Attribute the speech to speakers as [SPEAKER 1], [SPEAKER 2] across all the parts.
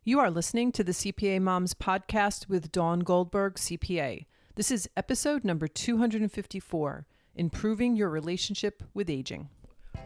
[SPEAKER 1] You are listening to the CPA MOMS Podcast with Dawn Goldberg, CPA. This is episode number 254, Improving Your Relationship with Aging.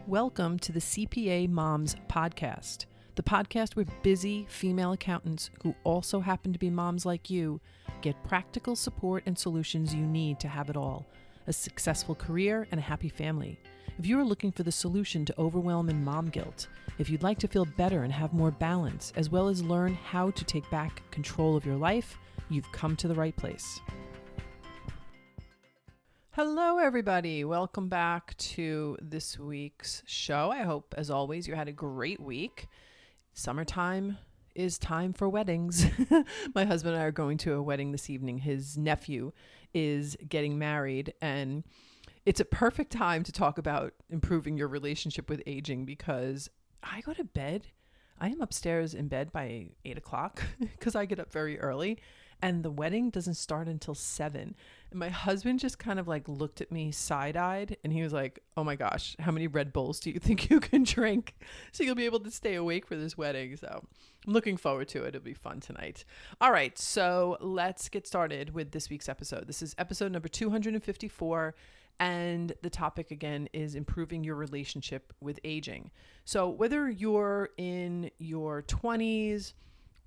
[SPEAKER 1] Welcome to the CPA MOMS Podcast, the podcast where busy female accountants who also happen to be moms like you get practical support and solutions you need to have it all, a successful career and a happy family. If you are looking for the solution to overwhelm and mom guilt, if you'd like to feel better and have more balance, as well as learn how to take back control of your life, you've come to the right place. Hello, everybody. Welcome back to this week's show. I hope, as always, you had a great week. Summertime is time for weddings. My husband and I are going to a wedding this evening. His nephew is getting married, and it's a perfect time to talk about improving your relationship with aging because I go to bed. I am upstairs in bed by 8 o'clock because I get up very early, and the wedding doesn't start until 7. And my husband just kind of like looked at me side-eyed, and he was like, "Oh my gosh, how many Red Bulls do you think you can drink so you'll be able to stay awake for this wedding?" So I'm looking forward to it. It'll be fun tonight. All right, so let's get started with this week's episode. This is episode number 254. And the topic again is improving your relationship with aging. So whether you're in your 20s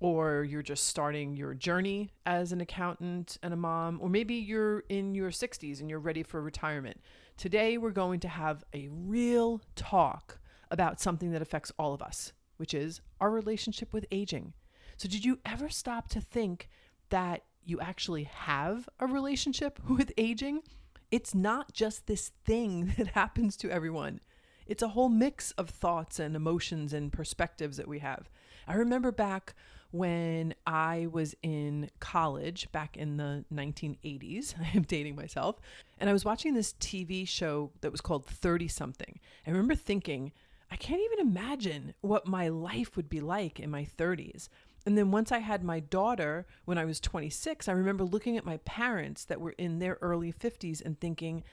[SPEAKER 1] or you're just starting your journey as an accountant and a mom, or maybe you're in your 60s and you're ready for retirement, today we're going to have a real talk about something that affects all of us, which is our relationship with aging. So did you ever stop to think that you actually have a relationship with aging? It's not just this thing that happens to everyone. It's a whole mix of thoughts and emotions and perspectives that we have. I remember back when I was in college, back in the 1980s, I am dating myself, and I was watching this TV show that was called 30-something. I remember thinking, I can't even imagine what my life would be like in my 30s. And then once I had my daughter, when I was 26, I remember looking at my parents that were in their early 50s and thinking,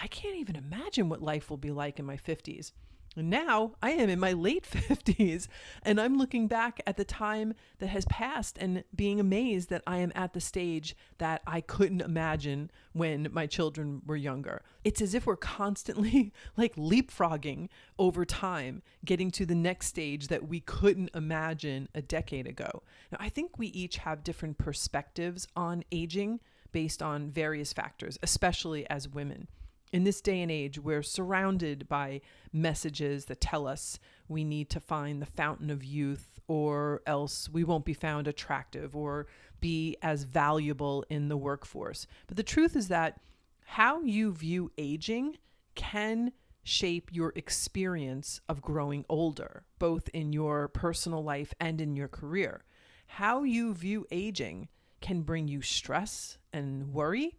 [SPEAKER 1] I can't even imagine what life will be like in my 50s. And now I am in my late 50s, and I'm looking back at the time that has passed and being amazed that I am at the stage that I couldn't imagine when my children were younger. It's as if we're constantly like leapfrogging over time, getting to the next stage that we couldn't imagine a decade ago. Now, I think we each have different perspectives on aging based on various factors, especially as women. In this day and age, we're surrounded by messages that tell us we need to find the fountain of youth, or else we won't be found attractive or be as valuable in the workforce. But the truth is that how you view aging can shape your experience of growing older, both in your personal life and in your career. How you view aging can bring you stress and worry,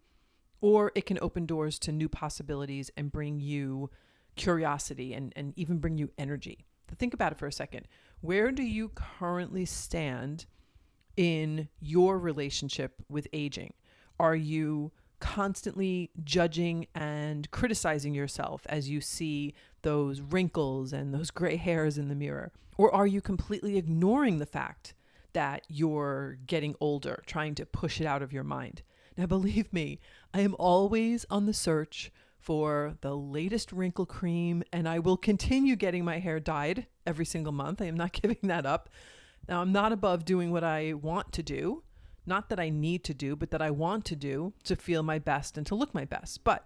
[SPEAKER 1] or it can open doors to new possibilities and bring you curiosity and even bring you energy. So think about it for a second. Where do you currently stand in your relationship with aging? Are you constantly judging and criticizing yourself as you see those wrinkles and those gray hairs in the mirror? Or are you completely ignoring the fact that you're getting older, trying to push it out of your mind? Now, believe me, I am always on the search for the latest wrinkle cream, and I will continue getting my hair dyed every single month. I am not giving that up. Now, I'm not above doing what I want to do, not that I need to do, but that I want to do to feel my best and to look my best. But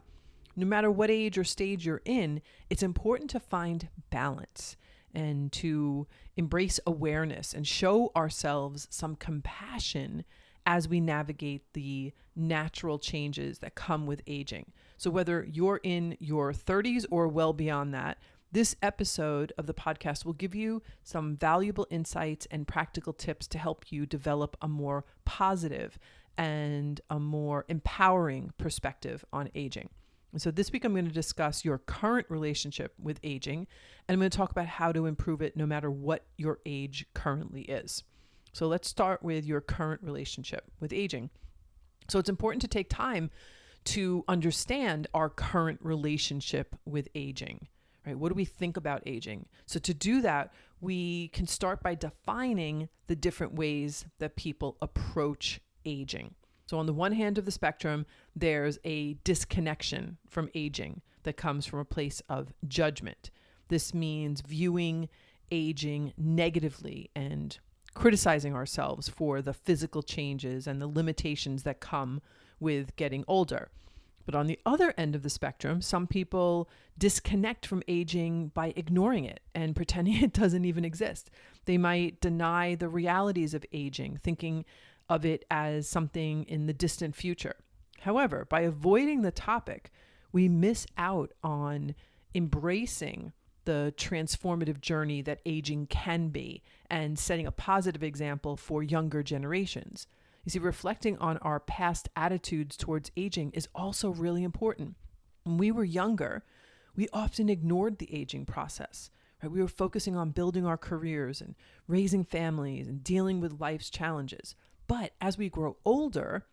[SPEAKER 1] no matter what age or stage you're in, it's important to find balance and to embrace awareness and show ourselves some compassion as we navigate the natural changes that come with aging. So whether you're in your 30s or well beyond that, this episode of the podcast will give you some valuable insights and practical tips to help you develop a more positive and a more empowering perspective on aging. And so this week I'm going to discuss your current relationship with aging, and I'm going to talk about how to improve it no matter what your age currently is. So let's start with your current relationship with aging. So it's important to take time to understand our current relationship with aging, right? What do we think about aging? So to do that, we can start by defining the different ways that people approach aging. So on the one hand of the spectrum, there's a disconnection from aging that comes from a place of judgment. This means viewing aging negatively and criticizing ourselves for the physical changes and the limitations that come with getting older. But on the other end of the spectrum, some people disconnect from aging by ignoring it and pretending it doesn't even exist. They might deny the realities of aging, thinking of it as something in the distant future. However, by avoiding the topic, we miss out on embracing the transformative journey that aging can be and setting a positive example for younger generations. You see, reflecting on our past attitudes towards aging is also really important. When we were younger, we often ignored the aging process. Right? We were focusing on building our careers and raising families and dealing with life's challenges. But as we grow older,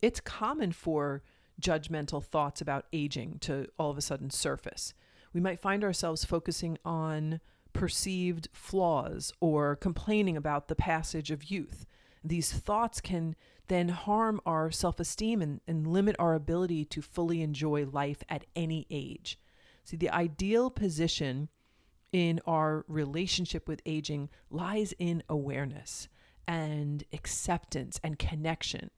[SPEAKER 1] it's common for judgmental thoughts about aging to all of a sudden surface. We might find ourselves focusing on perceived flaws or complaining about the passage of youth. These thoughts can then harm our self-esteem and limit our ability to fully enjoy life at any age. See, the ideal position in our relationship with aging lies in awareness and acceptance and connection.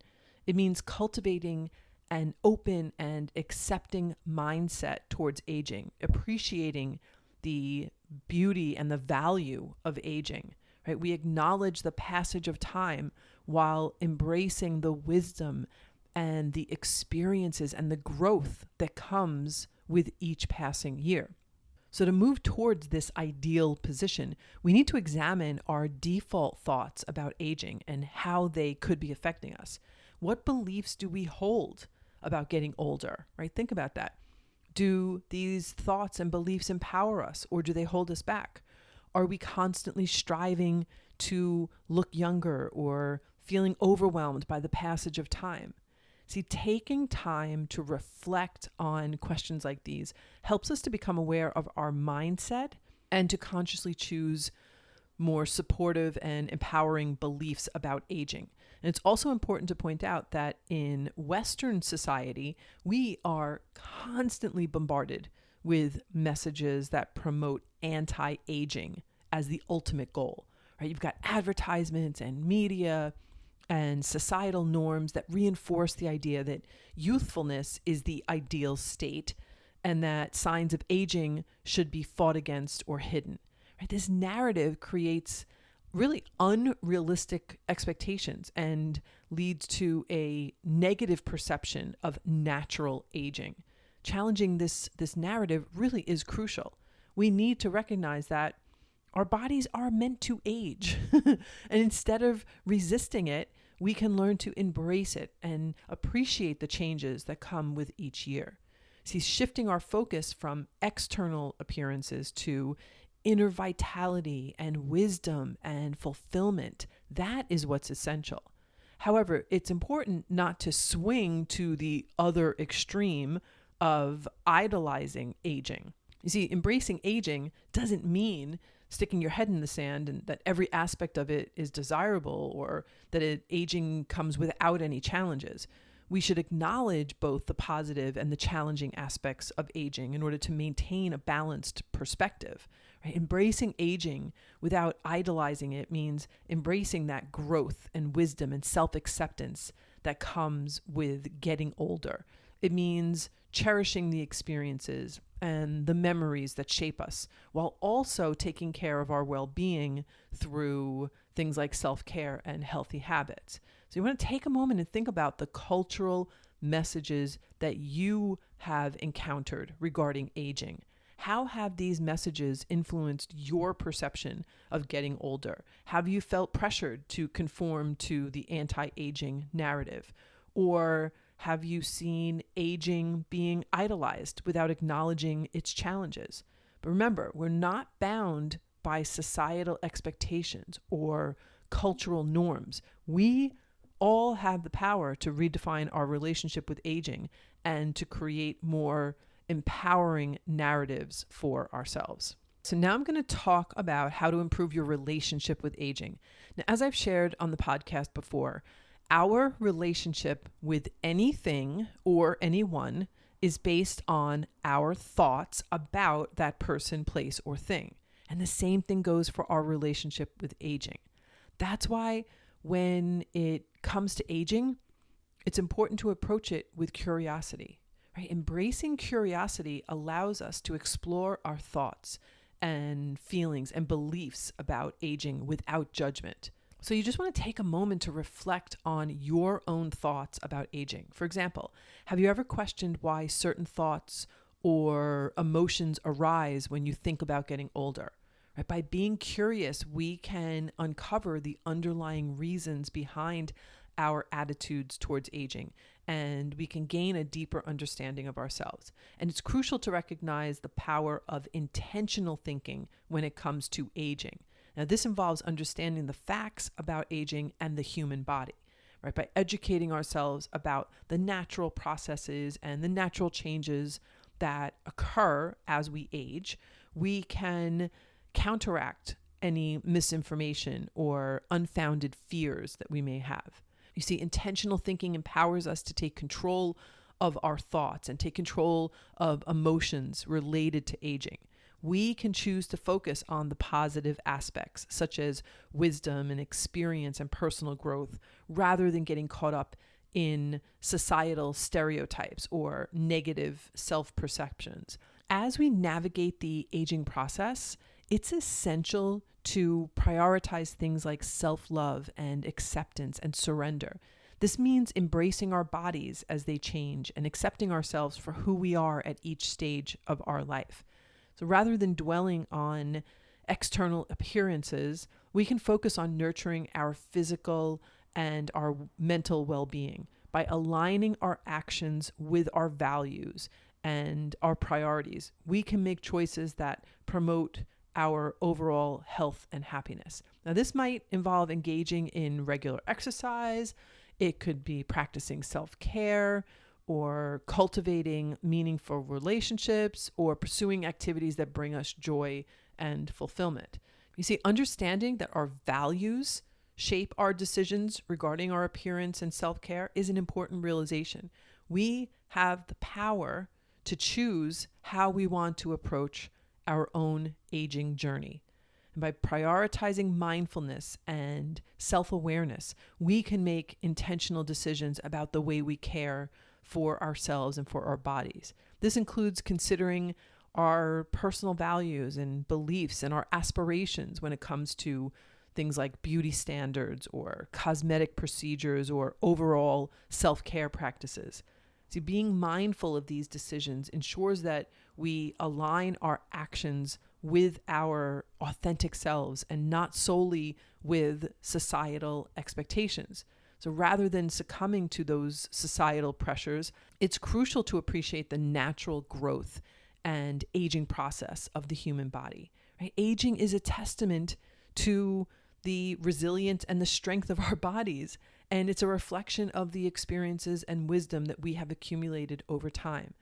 [SPEAKER 1] It means cultivating an open and accepting mindset towards aging, appreciating the beauty and the value of aging. Right? We acknowledge the passage of time while embracing the wisdom and the experiences and the growth that comes with each passing year. So to move towards this ideal position, we need to examine our default thoughts about aging and how they could be affecting us. What beliefs do we hold about getting older, right? Think about that. Do these thoughts and beliefs empower us, or do they hold us back? Are we constantly striving to look younger or feeling overwhelmed by the passage of time? See, taking time to reflect on questions like these helps us to become aware of our mindset and to consciously choose more supportive and empowering beliefs about aging. And it's also important to point out that in Western society, we are constantly bombarded with messages that promote anti-aging as the ultimate goal, right? You've got advertisements and media and societal norms that reinforce the idea that youthfulness is the ideal state and that signs of aging should be fought against or hidden. Right? This narrative creates really unrealistic expectations and leads to a negative perception of natural aging. Challenging this narrative really is crucial. We need to recognize that our bodies are meant to age. And instead of resisting it, we can learn to embrace it and appreciate the changes that come with each year. See, shifting our focus from external appearances to inner vitality and wisdom and fulfillment, that is what's essential. However, it's important not to swing to the other extreme of idolizing aging. You see, embracing aging doesn't mean sticking your head in the sand and that every aspect of it is desirable or that aging comes without any challenges. We should acknowledge both the positive and the challenging aspects of aging in order to maintain a balanced perspective. Right? Embracing aging without idolizing it means embracing that growth and wisdom and self-acceptance that comes with getting older. It means cherishing the experiences and the memories that shape us, while also taking care of our well-being through things like self-care and healthy habits. So you want to take a moment and think about the cultural messages that you have encountered regarding aging. How have these messages influenced your perception of getting older? Have you felt pressured to conform to the anti-aging narrative? Or have you seen aging being idolized without acknowledging its challenges? But remember, we're not bound by societal expectations or cultural norms. We all have the power to redefine our relationship with aging and to create more empowering narratives for ourselves. So now I'm going to talk about how to improve your relationship with aging. Now, as I've shared on the podcast before, our relationship with anything or anyone is based on our thoughts about that person, place, or thing. And the same thing goes for our relationship with aging. That's why when it comes to aging, it's important to approach it with curiosity, right? Embracing curiosity allows us to explore our thoughts and feelings and beliefs about aging without judgment. So you just want to take a moment to reflect on your own thoughts about aging. For example, have you ever questioned why certain thoughts or emotions arise when you think about getting older? Right? By being curious, we can uncover the underlying reasons behind our attitudes towards aging, and we can gain a deeper understanding of ourselves. And it's crucial to recognize the power of intentional thinking when it comes to aging. Now, this involves understanding the facts about aging and the human body, right? By educating ourselves about the natural processes and the natural changes that occur as we age, we can counteract any misinformation or unfounded fears that we may have. You see, intentional thinking empowers us to take control of our thoughts and take control of emotions related to aging. We can choose to focus on the positive aspects, such as wisdom and experience and personal growth, rather than getting caught up in societal stereotypes or negative self-perceptions. As we navigate the aging process, it's essential to prioritize things like self-love and acceptance and surrender. This means embracing our bodies as they change and accepting ourselves for who we are at each stage of our life. So rather than dwelling on external appearances, we can focus on nurturing our physical and our mental well-being by aligning our actions with our values and our priorities. We can make choices that promote our overall health and happiness. Now, this might involve engaging in regular exercise. It could be practicing self-care or cultivating meaningful relationships or pursuing activities that bring us joy and fulfillment. You see, understanding that our values shape our decisions regarding our appearance and self-care is an important realization. We have the power to choose how we want to approach our own aging journey. And by prioritizing mindfulness and self-awareness, we can make intentional decisions about the way we care for ourselves and for our bodies. This includes considering our personal values and beliefs and our aspirations when it comes to things like beauty standards or cosmetic procedures or overall self-care practices. See, being mindful of these decisions ensures that we align our actions with our authentic selves and not solely with societal expectations. So rather than succumbing to those societal pressures, it's crucial to appreciate the natural growth and aging process of the human body. Right? Aging is a testament to the resilience and the strength of our bodies, and it's a reflection of the experiences and wisdom that we have accumulated over time.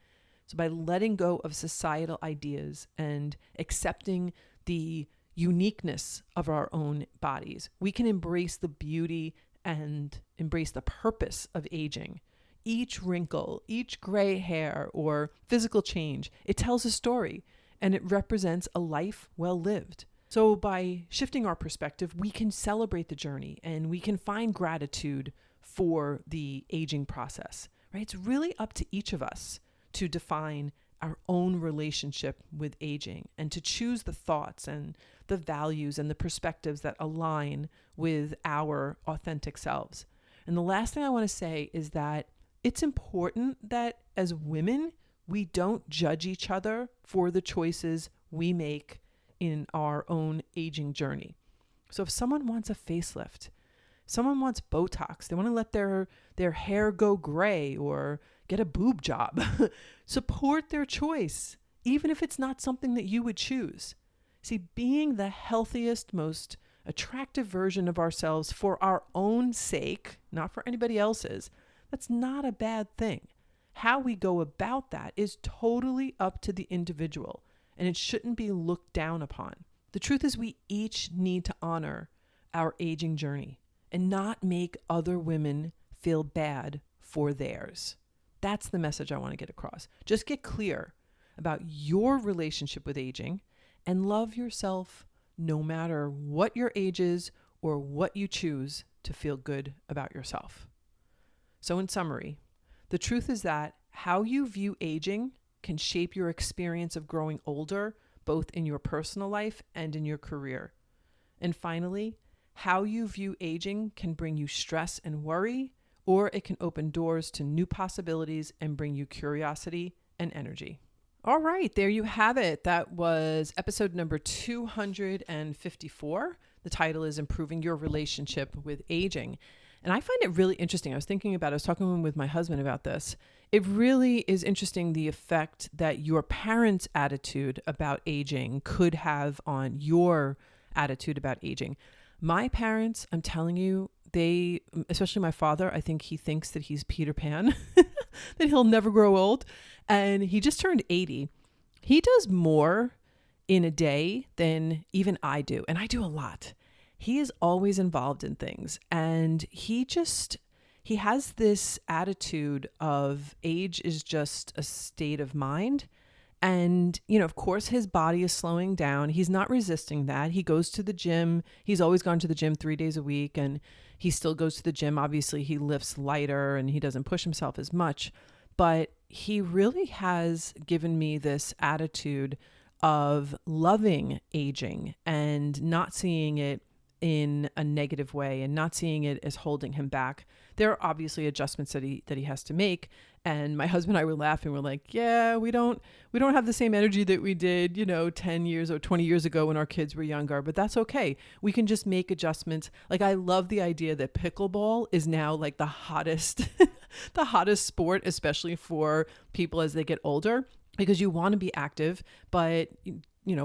[SPEAKER 1] So by letting go of societal ideas and accepting the uniqueness of our own bodies, we can embrace the beauty and embrace the purpose of aging. Each wrinkle, each gray hair or physical change, it tells a story and it represents a life well lived. So by shifting our perspective, we can celebrate the journey and we can find gratitude for the aging process, right? It's really up to each of us to define our own relationship with aging and to choose the thoughts and the values and the perspectives that align with our authentic selves. And the last thing I want to say is that it's important that as women, we don't judge each other for the choices we make in our own aging journey. So if someone wants a facelift, someone wants Botox, they want to let their hair go gray or get a boob job, support their choice, even if it's not something that you would choose. See, being the healthiest, most attractive version of ourselves for our own sake, not for anybody else's, that's not a bad thing. how we go about that is totally up to the individual, and it shouldn't be looked down upon. The truth is we each need to honor our aging journey and not make other women feel bad for theirs. That's the message I want to get across. Just get clear about your relationship with aging and love yourself no matter what your age is or what you choose to feel good about yourself. So in summary, the truth is that how you view aging can shape your experience of growing older, both in your personal life and in your career. And finally, how you view aging can bring you stress and worry, or it can open doors to new possibilities and bring you curiosity and energy. All right, there you have it. That was episode number 254. The title is Improving Your Relationship with Aging. And I find it really interesting. I was talking with my husband about this. It really is interesting the effect that your parents' attitude about aging could have on your attitude about aging. My parents, I'm telling you, especially my father, I think he thinks that he's Peter Pan, that he'll never grow old. And he just turned 80. He does more in a day than even I do. And I do a lot. He is always involved in things. And he has this attitude of age is just a state of mind. And, of course, his body is slowing down. He's not resisting that. He goes to the gym. He's always gone to the gym 3 days a week, and he still goes to the gym. Obviously, he lifts lighter and he doesn't push himself as much. But he really has given me this attitude of loving aging and not seeing it in a negative way and not seeing it as holding him back. There are obviously adjustments that he has to make. And my husband and I were laughing. We're like, yeah, we don't have the same energy that we did, 10 years or 20 years ago when our kids were younger, but that's okay. We can just make adjustments. Like, I love the idea that pickleball is now like the hottest, the hottest sport, especially for people as they get older, because you want to be active, but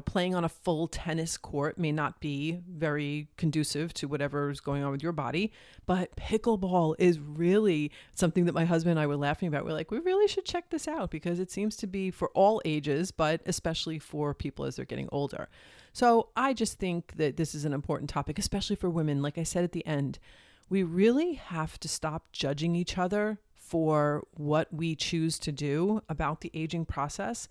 [SPEAKER 1] playing on a full tennis court may not be very conducive to whatever's going on with your body. But pickleball is really something that my husband and I were laughing about. We're like, we really should check this out because it seems to be for all ages, but especially for people as they're getting older. So I just think that this is an important topic, especially for women. Like I said at the end, we really have to stop judging each other for what we choose to do about the aging process.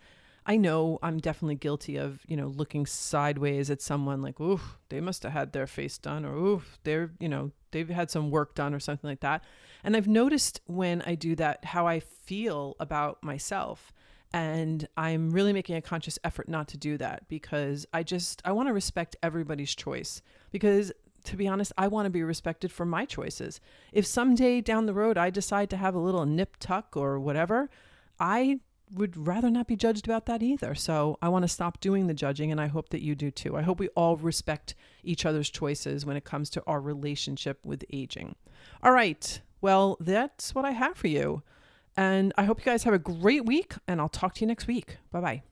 [SPEAKER 1] I know I'm definitely guilty of, looking sideways at someone like, ooh, they must have had their face done, or ooh, they've had some work done or something like that. And I've noticed when I do that, how I feel about myself. And I'm really making a conscious effort not to do that because I want to respect everybody's choice, because to be honest, I want to be respected for my choices. If someday down the road, I decide to have a little nip tuck or whatever, I would rather not be judged about that either. So I want to stop doing the judging, and I hope that you do too. I hope we all respect each other's choices when it comes to our relationship with aging. All right. Well, that's what I have for you. And I hope you guys have a great week, and I'll talk to you next week. Bye-bye.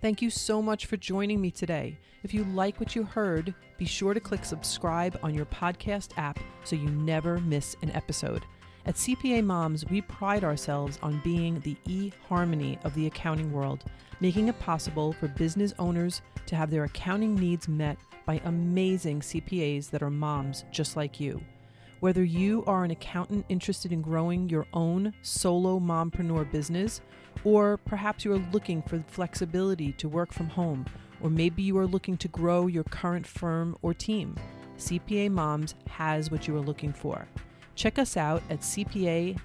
[SPEAKER 1] Thank you so much for joining me today. If you like what you heard, be sure to click subscribe on your podcast app so you never miss an episode. At CPA Moms, we pride ourselves on being the e-harmony of the accounting world, making it possible for business owners to have their accounting needs met by amazing CPAs that are moms just like you. Whether you are an accountant interested in growing your own solo mompreneur business, or perhaps you are looking for flexibility to work from home, or maybe you are looking to grow your current firm or team, CPA Moms has what you are looking for. Check us out at cpa-moms.com.